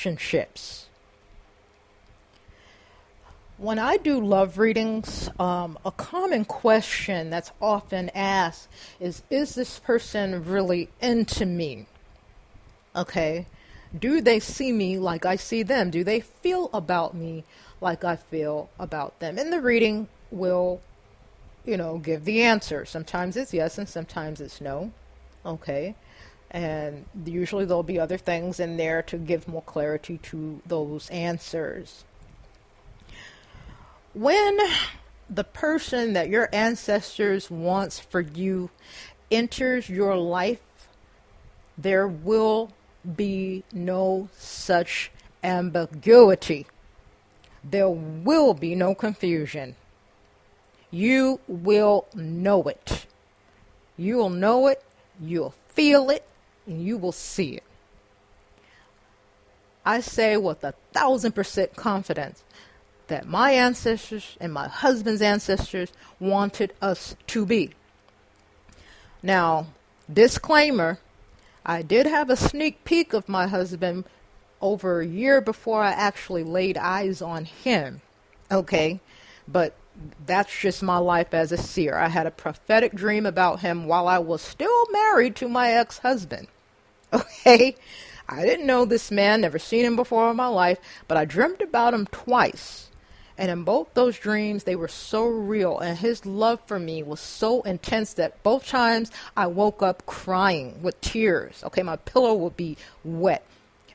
relationships. When I do love readings, a common question that's often asked is this person really into me? Okay. Do they see me like I see them? Do they feel about me like I feel about them? And the reading will, give the answer. Sometimes it's yes and sometimes it's no. Okay. And usually there'll be other things in there to give more clarity to those answers. When the person that your ancestors wants for you enters your life, there will be no such ambiguity. There will be no confusion. You will know it. You will know it, you'll feel it, and you will see it. I say with 1,000% confidence that my ancestors and my husband's ancestors wanted us to be. Now, disclaimer, I did have a sneak peek of my husband over a year before I actually laid eyes on him. Okay, but that's just my life as a seer. I had a prophetic dream about him while I was still married to my ex-husband. Okay, I didn't know this man, never seen him before in my life, but I dreamt about him twice. And in both those dreams, they were so real, and his love for me was so intense that both times I woke up crying with tears. Okay, my pillow would be wet.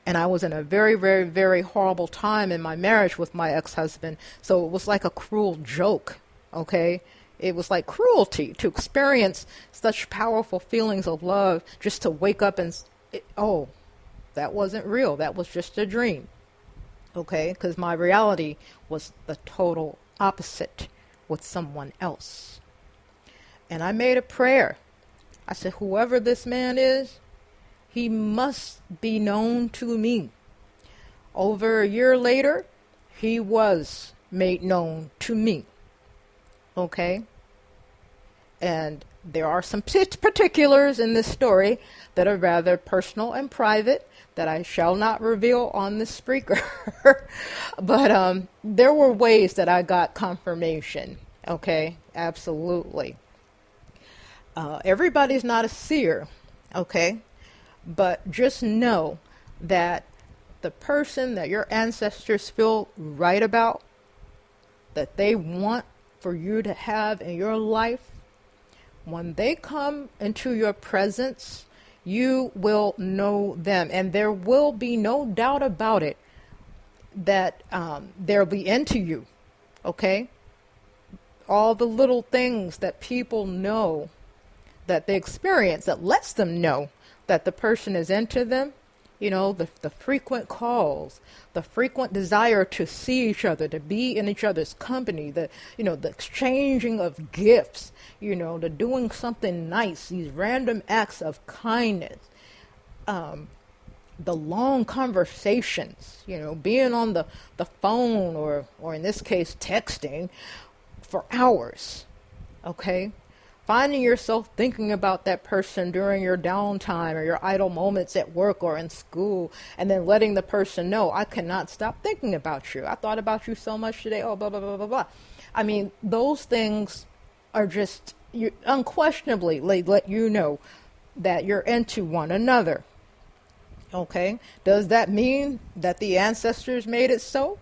And I was in a very, very, very horrible time in my marriage with my ex-husband. So it was like a cruel joke, okay? It was like cruelty to experience such powerful feelings of love just to wake up and, that wasn't real. That was just a dream. Okay, because my reality was the total opposite with someone else. And I made a prayer. I said, whoever this man is, he must be known to me. Over a year later, he was made known to me. Okay? And there are some particulars in this story that are rather personal and private that I shall not reveal on the Spreaker. But there were ways that I got confirmation. Okay? Absolutely. Everybody's not a seer. Okay? But just know that the person that your ancestors feel right about, that they want for you to have in your life, when they come into your presence, you will know them. And there will be no doubt about it that they'll be into you. Okay? All the little things that people know, that they experience, that lets them know that the person is into them, the frequent calls, the frequent desire to see each other, to be in each other's company, the exchanging of gifts, the doing something nice, these random acts of kindness, the long conversations, being on the phone or in this case texting for hours, okay? Finding yourself thinking about that person during your downtime or your idle moments at work or in school, and then letting the person know, I cannot stop thinking about you. I thought about you so much today. Oh, blah, blah, blah, blah, blah. I mean, those things are just unquestionably let you know that you're into one another. Okay? Does that mean that the ancestors made it so?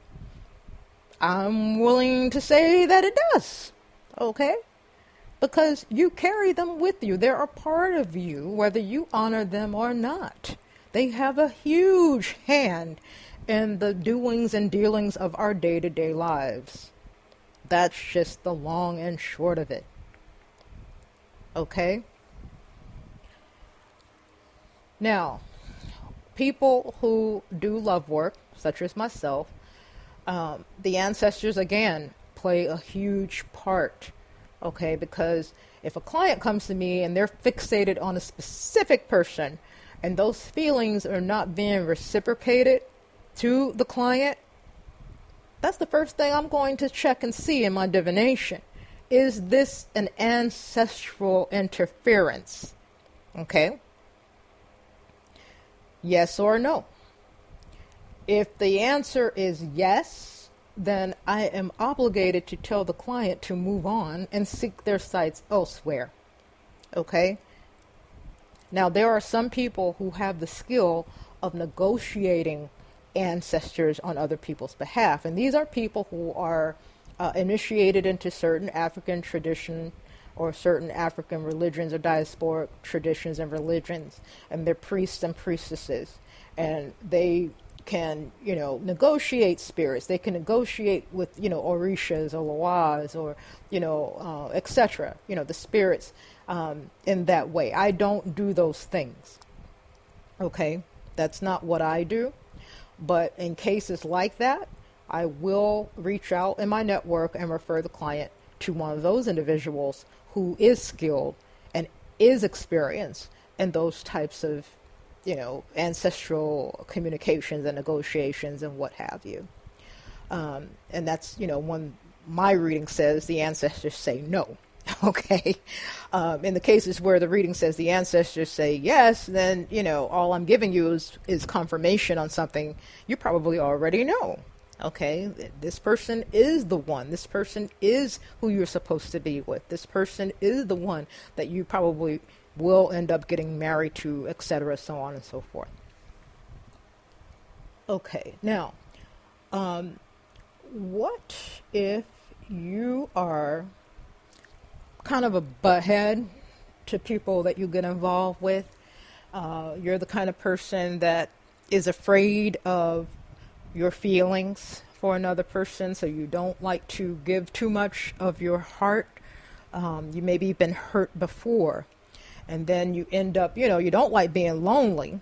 I'm willing to say that it does. Okay? Because you carry them with you. They're a part of you, whether you honor them or not. They have a huge hand in the doings and dealings of our day-to-day lives. That's just the long and short of it. Okay? Now, people who do love work, such as myself, the ancestors, again, play a huge part. Okay, because if a client comes to me and they're fixated on a specific person and those feelings are not being reciprocated to the client, that's the first thing I'm going to check and see in my divination. Is this an ancestral interference? Okay? Yes or no? If the answer is yes, then I am obligated to tell the client to move on and seek their sites elsewhere. Okay? Now, there are some people who have the skill of negotiating ancestors on other people's behalf. And these are people who are initiated into certain African tradition or certain African religions or diasporic traditions and religions. And they're priests and priestesses. And they can, negotiate spirits. They can negotiate with, orishas or loas or, etc., the spirits in that way. I don't do those things. Okay? That's not what I do. But in cases like that, I will reach out in my network and refer the client to one of those individuals who is skilled and is experienced in those types of, ancestral communications and negotiations and what have you. And that's, when my reading says the ancestors say no. Okay. In the cases where the reading says the ancestors say yes, then, all I'm giving you is confirmation on something you probably already know. Okay. This person is the one. This person is who you're supposed to be with. This person is the one that you probably will end up getting married to, etc., so on and so forth. Okay. Now, what if you are kind of a butthead to people that you get involved with? You're the kind of person that is afraid of your feelings for another person, so you don't like to give too much of your heart. You maybe been hurt before, and then you end up, you don't like being lonely,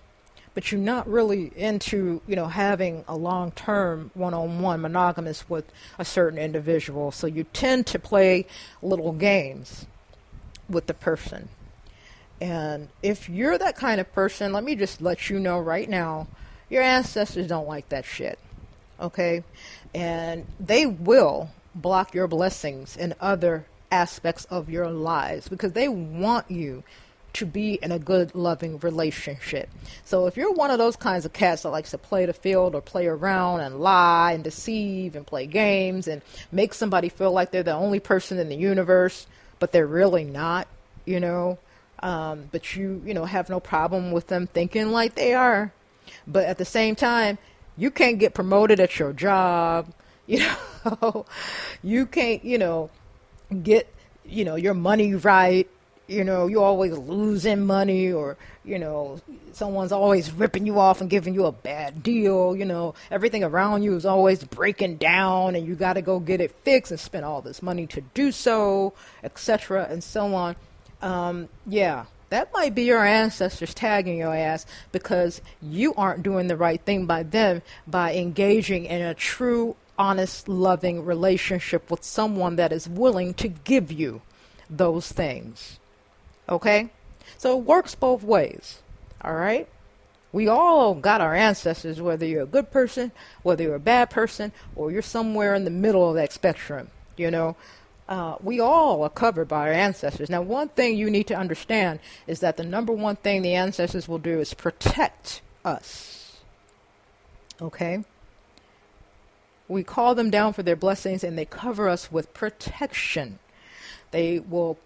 but you're not really into, having a long-term one-on-one monogamous with a certain individual. So you tend to play little games with the person. And if you're that kind of person, let me just let you know right now, your ancestors don't like that shit. Okay? And they will block your blessings in other aspects of your lives because they want you to be in a good, loving relationship. So if you're one of those kinds of cats that likes to play the field or play around and lie and deceive and play games and make somebody feel like they're the only person in the universe, but they're really not, but you have no problem with them thinking like they are. But at the same time, you can't get promoted at your job, you can't, get, your money right. You're always losing money, or, someone's always ripping you off and giving you a bad deal. Everything around you is always breaking down and you got to go get it fixed and spend all this money to do so, etc. and so on. Yeah, that might be your ancestors tagging your ass because you aren't doing the right thing by them by engaging in a true, honest, loving relationship with someone that is willing to give you those things. Okay? So it works both ways. All right? We all got our ancestors, whether you're a good person, whether you're a bad person, or you're somewhere in the middle of that spectrum. We all are covered by our ancestors. Now, one thing you need to understand is that the number one thing the ancestors will do is protect us. Okay? We call them down for their blessings, and they cover us with protection. They will,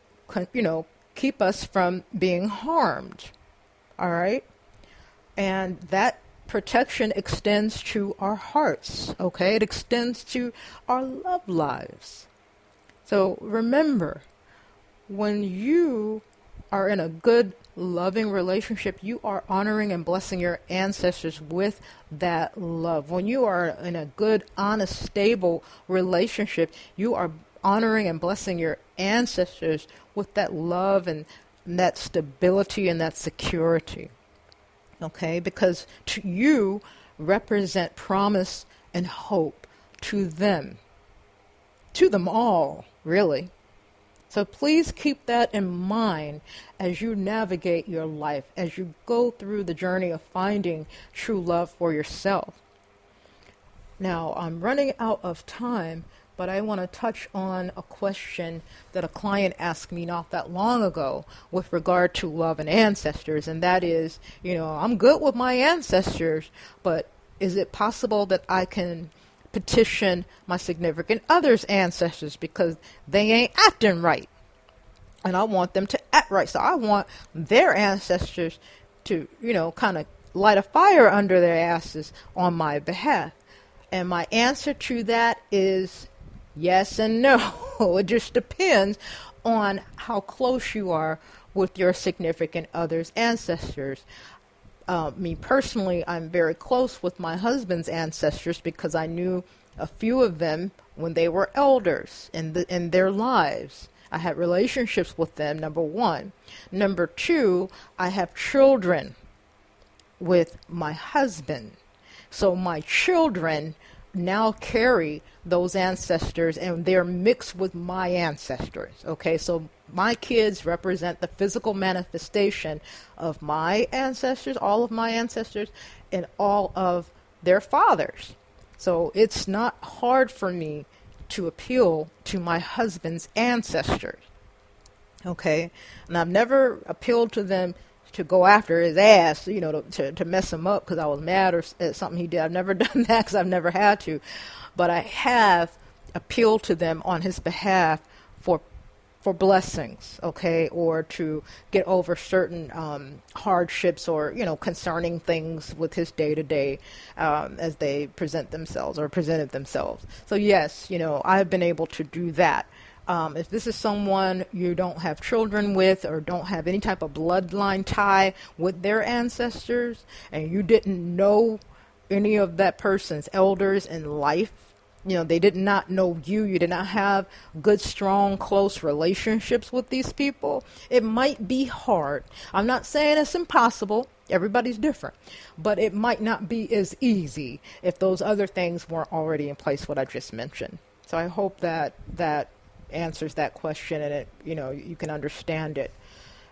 keep us from being harmed. All right? And that protection extends to our hearts. Okay? It extends to our love lives. So remember, when you are in a good, loving relationship, you are honoring and blessing your ancestors with that love. When you are in a good, honest, stable relationship, you are honoring and blessing your ancestors with that love and that stability and that security. Okay? Because you represent promise and hope to them. To them all, really. So please keep that in mind as you navigate your life, as you go through the journey of finding true love for yourself. Now, I'm running out of time, but I want to touch on a question that a client asked me not that long ago with regard to love and ancestors, and that is, I'm good with my ancestors, but is it possible that I can petition my significant other's ancestors because they ain't acting right? And I want them to act right. So I want their ancestors to, kind of light a fire under their asses on my behalf. And my answer to that is yes and no. It just depends on how close you are with your significant other's ancestors. Me personally, I'm very close with my husband's ancestors because I knew a few of them when they were elders in their lives. I had relationships with them, number one. Number two, I have children with my husband. So my children now carry those ancestors and they're mixed with my ancestors. Okay, so my kids represent the physical manifestation of my ancestors, all of my ancestors, and all of their fathers. So it's not hard for me to appeal to my husband's ancestors. Okay, and I've never appealed to them to go after his ass, to mess him up because I was mad or at something he did. I've never done that because I've never had to. But I have appealed to them on his behalf for blessings, okay, or to get over certain hardships or, concerning things with his day-to-day as they present themselves or presented themselves. So yes, I've been able to do that. If this is someone you don't have children with or don't have any type of bloodline tie with their ancestors and you didn't know any of that person's elders in life, they did not know you, you did not have good, strong, close relationships with these people, it might be hard. I'm not saying it's impossible. Everybody's different. But it might not be as easy if those other things weren't already in place, what I just mentioned. So I hope that answers that question and it, you can understand it.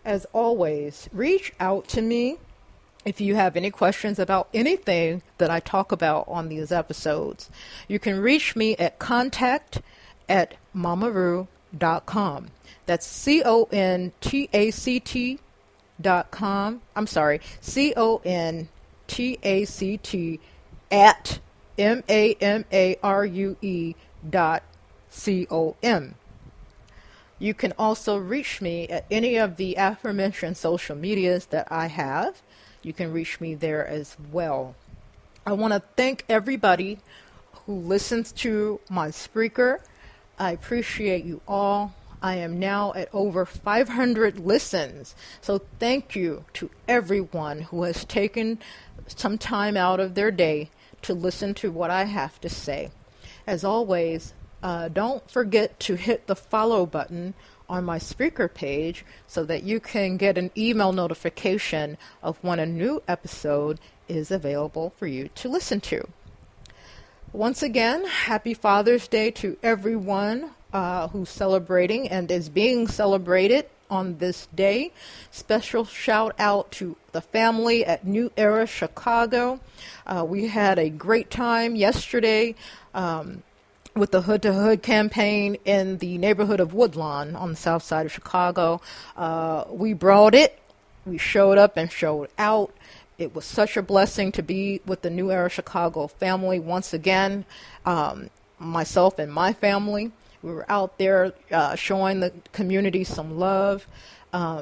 As always, reach out to me if you have any questions about anything that I talk about on these episodes. You can reach me at contact@mamaru.com. That's contact.com. I'm sorry, contact at mamarue.com. You can also reach me at any of the aforementioned social medias that I have. You can reach me there as well. I want to thank everybody who listens to my Spreaker. I appreciate you all. I am now at over 500 listens. So thank you to everyone who has taken some time out of their day to listen to what I have to say. As always, don't forget to hit the follow button on my Spreaker page so that you can get an email notification of when a new episode is available for you to listen to. Once again, happy Father's Day to everyone who's celebrating and is being celebrated on this day. Special shout out to the family at New Era Chicago. We had a great time yesterday with the Hood to Hood campaign in the neighborhood of Woodlawn on the south side of Chicago. We brought it. We showed up and showed out. It was such a blessing to be with the New Era Chicago family once again, myself and my family. We were out there showing the community some love.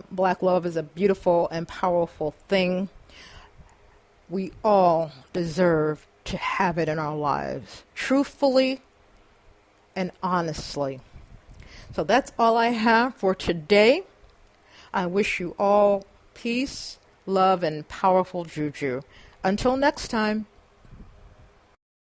Black love is a beautiful and powerful thing. We all deserve to have it in our lives, truthfully and honestly. So that's all I have for today. I wish you all peace, love, and powerful juju. Until next time.